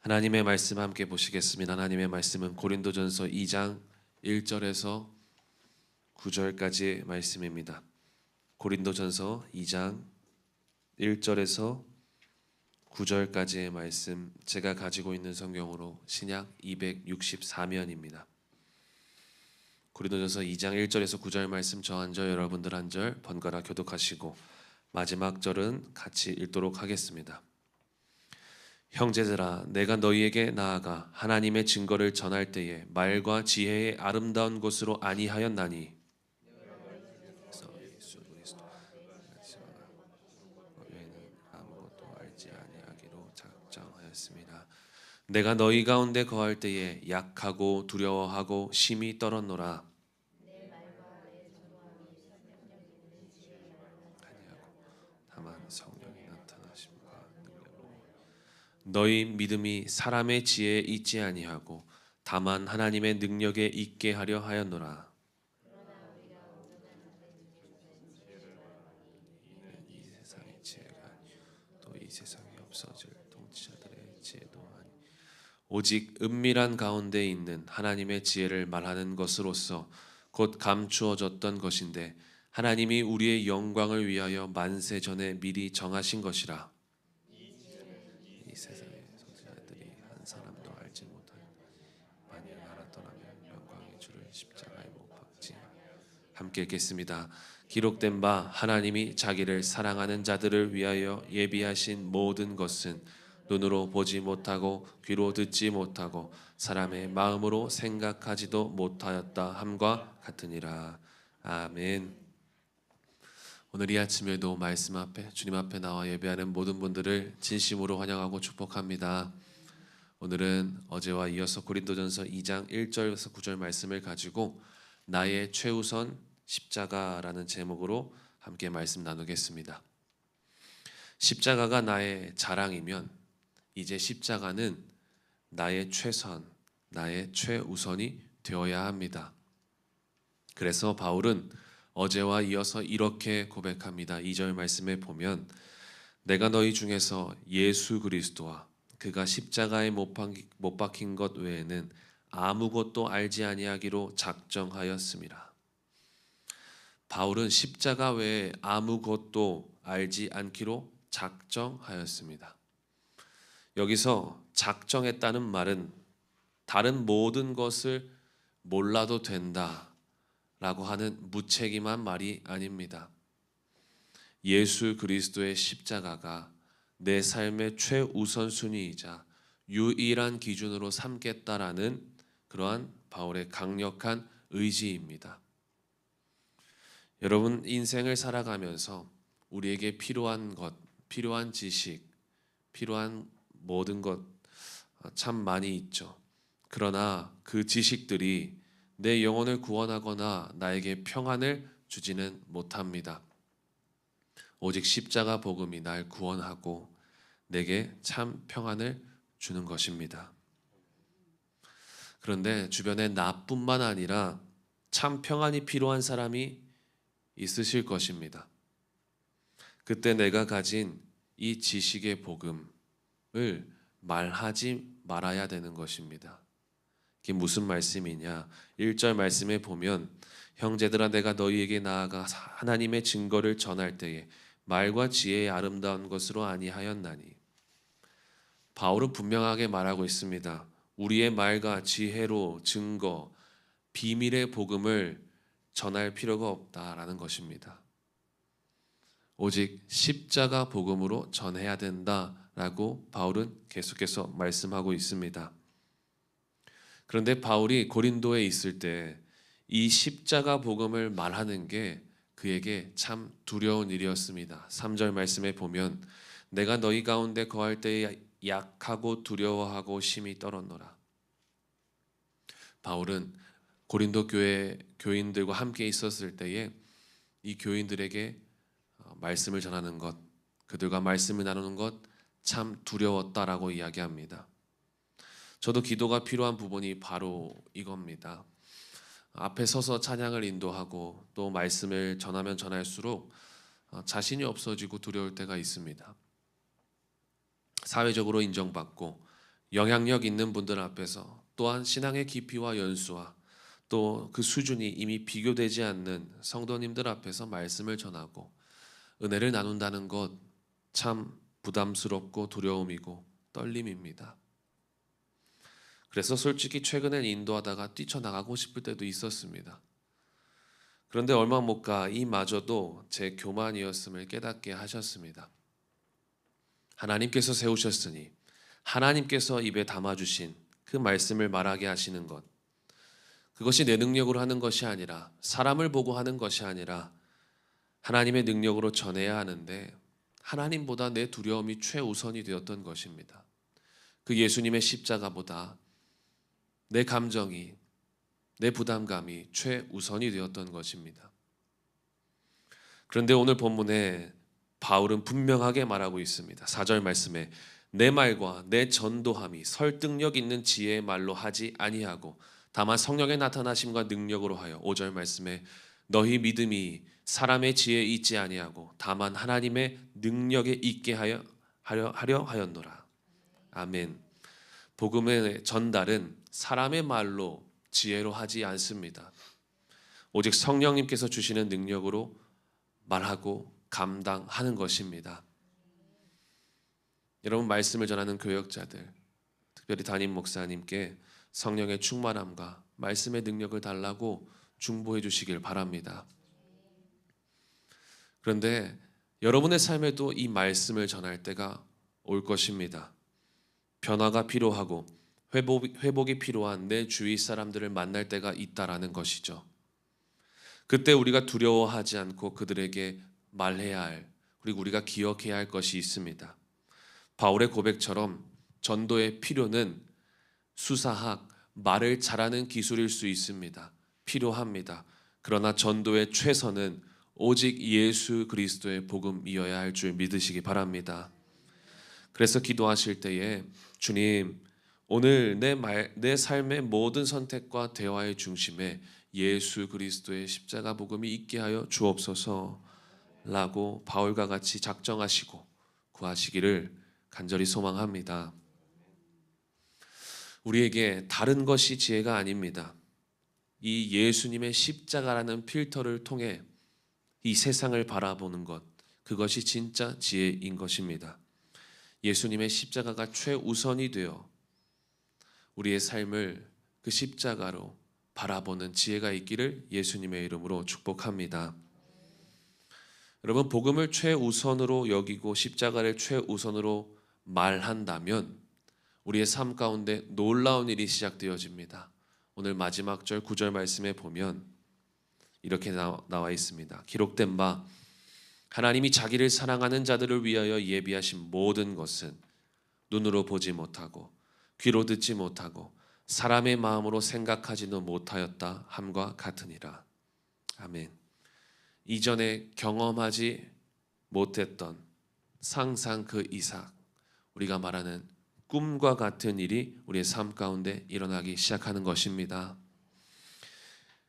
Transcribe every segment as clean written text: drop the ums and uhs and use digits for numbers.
하나님의 말씀 함께 보시겠습니다. 하나님의 말씀은 고린도전서 2장 1절에서 9절까지의 말씀입니다. 고린도전서 2장 1절에서 9절까지의 말씀, 제가 가지고 있는 성경으로 신약 264면입니다. 고린도전서 2장 1절에서 9절 말씀, 저 한 절, 여러분들 한 절 번갈아 교독하시고 마지막 절은 같이 읽도록 하겠습니다. 형제들아, 내가 너희에게 나아가 하나님의 증거를 전할 때에 말과 지혜의 아름다운 것으로 아니하였나니 외에는 아무것도 알지 아니하기로 작정하였습니다. 내가 너희 가운데 거할 때에 약하고 두려워하고 심히 떨었노라. 다만 성령이 나타나심과 능력으로 너희 믿음이 사람의 지혜에 있지 아니하고 다만 하나님의 능력에 있게 하려 하였노라. 이 세상의 지혜가 또 이 세상에 없어질 통치자들의 지혜도 아니 오직 은밀한 가운데 있는 하나님의 지혜를 말하는 것으로서 곧 감추어졌던 것인데 하나님이 우리의 영광을 위하여 만세 전에 미리 정하신 것이라. 이 세상의 선지자들이 한 사람도 알지 못하여 만일 알았더라면 영광의 주를 십자가에 못 박지. 함께 읽겠습니다. 기록된 바 하나님이 자기를 사랑하는 자들을 위하여 예비하신 모든 것은 눈으로 보지 못하고 귀로 듣지 못하고 사람의 마음으로 생각하지도 못하였다 함과 같으니라. 아멘. 오늘 이 아침에도 말씀 앞에 주님 앞에 나와 예배하는 모든 분들을 진심으로 환영하고 축복합니다. 오늘은 어제와 이어서 고린도전서 2장 1절에서 9절 말씀을 가지고 나의 최우선 십자가라는 제목으로 함께 말씀 나누겠습니다. 십자가가 나의 자랑이면 이제 십자가는 나의 최선, 나의 최우선이 되어야 합니다. 그래서 바울은 어제와 이어서 이렇게 고백합니다. 2절 말씀에 보면 내가 너희 중에서 예수 그리스도와 그가 십자가에 못 박힌 것 외에는 아무것도 알지 아니하기로 작정하였습니다. 바울은 십자가 외에 아무것도 알지 않기로 작정하였습니다. 여기서 작정했다는 말은 다른 모든 것을 몰라도 된다 라고 하는 무책임한 말이 아닙니다. 예수 그리스도의 십자가가 내 삶의 최우선순위이자 유일한 기준으로 삼겠다라는 그러한 바울의 강력한 의지입니다. 여러분, 인생을 살아가면서 우리에게 필요한 것, 필요한 지식, 필요한 모든 것 참 많이 있죠. 그러나 그 지식들이 내 영혼을 구원하거나 나에게 평안을 주지는 못합니다. 오직 십자가 복음이 날 구원하고 내게 참 평안을 주는 것입니다. 그런데 주변에 나뿐만 아니라 참 평안이 필요한 사람이 있으실 것입니다. 그때 내가 가진 이 지식의 복음을 말하지 말아야 되는 것입니다. 이게 무슨 말씀이냐? 1절 말씀에 보면 형제들아, 내가 너희에게 나아가 하나님의 증거를 전할 때에 말과 지혜의 아름다운 것으로 아니하였나니. 바울은 분명하게 말하고 있습니다. 우리의 말과 지혜로 증거, 비밀의 복음을 전할 필요가 없다라는 것입니다. 오직 십자가 복음으로 전해야 된다라고 바울은 계속해서 말씀하고 있습니다. 그런데 바울이 고린도에 있을 때 이 십자가 복음을 말하는 게 그에게 참 두려운 일이었습니다. 3절 말씀에 보면 내가 너희 가운데 거할 때에 약하고 두려워하고 심히 떨었노라. 바울은 고린도 교회 교인들과 함께 있었을 때에 이 교인들에게 말씀을 전하는 것, 그들과 말씀을 나누는 것 참 두려웠다라고 이야기합니다. 저도 기도가 필요한 부분이 바로 이겁니다. 앞에 서서 찬양을 인도하고 또 말씀을 전하면 전할수록 자신이 없어지고 두려울 때가 있습니다. 사회적으로 인정받고 영향력 있는 분들 앞에서, 또한 신앙의 깊이와 연수와 또 그 수준이 이미 비교되지 않는 성도님들 앞에서 말씀을 전하고 은혜를 나눈다는 것, 참 부담스럽고 두려움이고 떨림입니다. 그래서 솔직히 최근엔 인도하다가 뛰쳐나가고 싶을 때도 있었습니다. 그런데 얼마 못 가 이마저도 제 교만이었음을 깨닫게 하셨습니다. 하나님께서 세우셨으니 하나님께서 입에 담아주신 그 말씀을 말하게 하시는 것, 그것이 내 능력으로 하는 것이 아니라, 사람을 보고 하는 것이 아니라 하나님의 능력으로 전해야 하는데, 하나님보다 내 두려움이 최우선이 되었던 것입니다. 그 예수님의 십자가보다 내 감정이, 내 부담감이 최우선이 되었던 것입니다. 그런데 오늘 본문에 바울은 분명하게 말하고 있습니다. 4절 말씀에 내 말과 내 전도함이 설득력 있는 지혜의 말로 하지 아니하고 다만 성령의 나타나심과 능력으로 하여, 5절 말씀에 너희 믿음이 사람의 지혜에 있지 아니하고 다만 하나님의 능력에 있게 하려 하였노라. 아멘. 복음의 전달은 사람의 말로, 지혜로 하지 않습니다. 오직 성령님께서 주시는 능력으로 말하고 감당하는 것입니다. 여러분, 말씀을 전하는 교역자들, 특별히 담임 목사님께 성령의 충만함과 말씀의 능력을 달라고 중보해 주시길 바랍니다. 그런데 여러분의 삶에도 이 말씀을 전할 때가 올 것입니다. 변화가 필요하고 회복이 필요한 내 주위 사람들을 만날 때가 있다라는 것이죠. 그때 우리가 두려워하지 않고 그들에게 말해야 할, 그리고 우리가 기억해야 할 것이 있습니다. 바울의 고백처럼 전도의 필요는 수사학, 말을 잘하는 기술일 수 있습니다. 필요합니다. 그러나 전도의 최선은 오직 예수 그리스도의 복음이어야 할 줄 믿으시기 바랍니다. 그래서 기도하실 때에 주님, 오늘 내 삶의 모든 선택과 대화의 중심에 예수 그리스도의 십자가 복음이 있게 하여 주옵소서 라고 바울과 같이 작정하시고 구하시기를 간절히 소망합니다. 우리에게 다른 것이 지혜가 아닙니다. 이 예수님의 십자가라는 필터를 통해 이 세상을 바라보는 것, 그것이 진짜 지혜인 것입니다. 예수님의 십자가가 최우선이 되어 우리의 삶을 그 십자가로 바라보는 지혜가 있기를 예수님의 이름으로 축복합니다. 여러분, 복음을 최우선으로 여기고 십자가를 최우선으로 말한다면 우리의 삶 가운데 놀라운 일이 시작되어집니다. 오늘 마지막 절 9절 말씀에 보면 이렇게 나와 있습니다. 기록된 바 하나님이 자기를 사랑하는 자들을 위하여 예비하신 모든 것은 눈으로 보지 못하고 귀로 듣지 못하고 사람의 마음으로 생각하지도 못하였다 함과 같으니라. 아멘. 이전에 경험하지 못했던 상상 그 이상, 우리가 말하는 꿈과 같은 일이 우리의 삶 가운데 일어나기 시작하는 것입니다.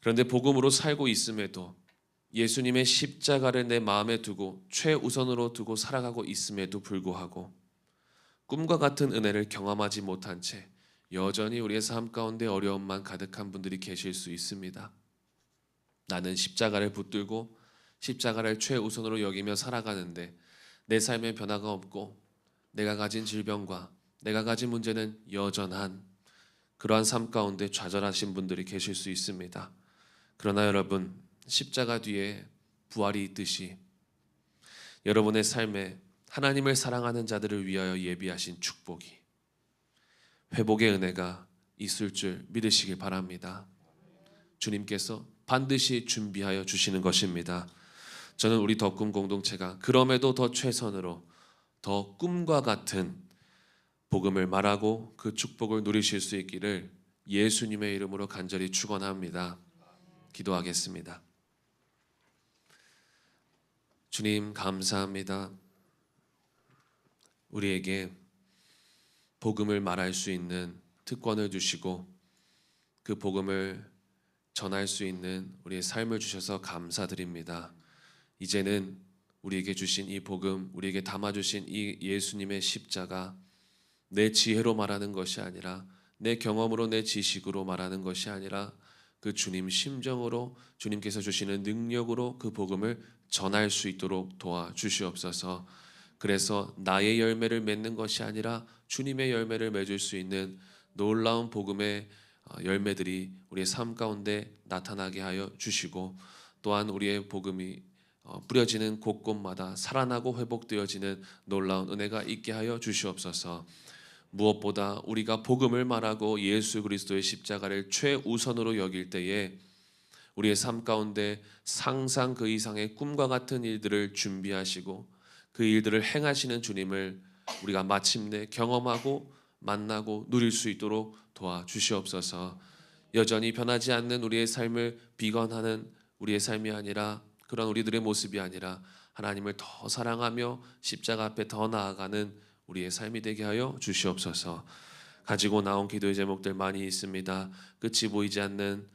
그런데 복음으로 살고 있음에도, 예수님의 십자가를 내 마음에 두고 최우선으로 두고 살아가고 있음에도 불구하고 꿈과 같은 은혜를 경험하지 못한 채 여전히 우리의 삶 가운데 어려움만 가득한 분들이 계실 수 있습니다. 나는 십자가를 붙들고 십자가를 최우선으로 여기며 살아가는데 내 삶에 변화가 없고 내가 가진 질병과 내가 가진 문제는 여전한 그러한 삶 가운데 좌절하신 분들이 계실 수 있습니다. 그러나 여러분, 십자가 뒤에 부활이 있듯이 여러분의 삶에 하나님을 사랑하는 자들을 위하여 예비하신 축복이, 회복의 은혜가 있을 줄 믿으시길 바랍니다. 주님께서 반드시 준비하여 주시는 것입니다. 저는 우리 덕꿈 공동체가 그럼에도 더 최선으로 더 꿈과 같은 복음을 말하고 그 축복을 누리실 수 있기를 예수님의 이름으로 간절히 축원합니다. 기도하겠습니다. 주님, 감사합니다. 우리에게 복음을 말할 수 있는 특권을 주시고 그 복음을 전할 수 있는 우리의 삶을 주셔서 감사드립니다. 이제는 우리에게 주신 이 복음, 우리에게 담아주신 이 예수님의 십자가, 내 지혜로 말하는 것이 아니라 내 경험으로 내 지식으로 말하는 것이 아니라 그 주님 심정으로 주님께서 주시는 능력으로 그 복음을 전할 수 있도록 도와주시옵소서. 그래서 나의 열매를 맺는 것이 아니라 주님의 열매를 맺을 수 있는 놀라운 복음의 열매들이 우리의 삶 가운데 나타나게 하여 주시고, 또한 우리의 복음이 뿌려지는 곳곳마다 살아나고 회복되어지는 놀라운 은혜가 있게 하여 주시옵소서. 무엇보다 우리가 복음을 말하고 예수 그리스도의 십자가를 최우선으로 여길 때에 우리의 삶 가운데 상상 그 이상의 꿈과 같은 일들을 준비하시고 그 일들을 행하시는 주님을 우리가 마침내 경험하고 만나고 누릴 수 있도록 도와주시옵소서. 여전히 변하지 않는 우리의 삶을 비관하는 우리의 삶이 아니라, 그런 우리들의 모습이 아니라 하나님을 더 사랑하며 십자가 앞에 더 나아가는 우리의 삶이 되게 하여 주시옵소서. 가지고 나온 기도의 제목들 많이 있습니다. 끝이 보이지 않는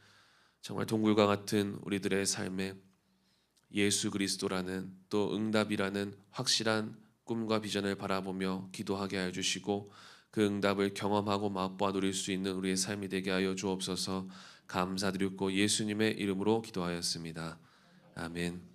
정말 동굴과 같은 우리들의 삶에 예수 그리스도라는, 또 응답이라는 확실한 꿈과 비전을 바라보며 기도하게 하여 주시고, 그 응답을 경험하고 맛보아 누릴 수 있는 우리의 삶이 되게 하여 주옵소서. 감사드렸고 예수님의 이름으로 기도하였습니다. 아멘.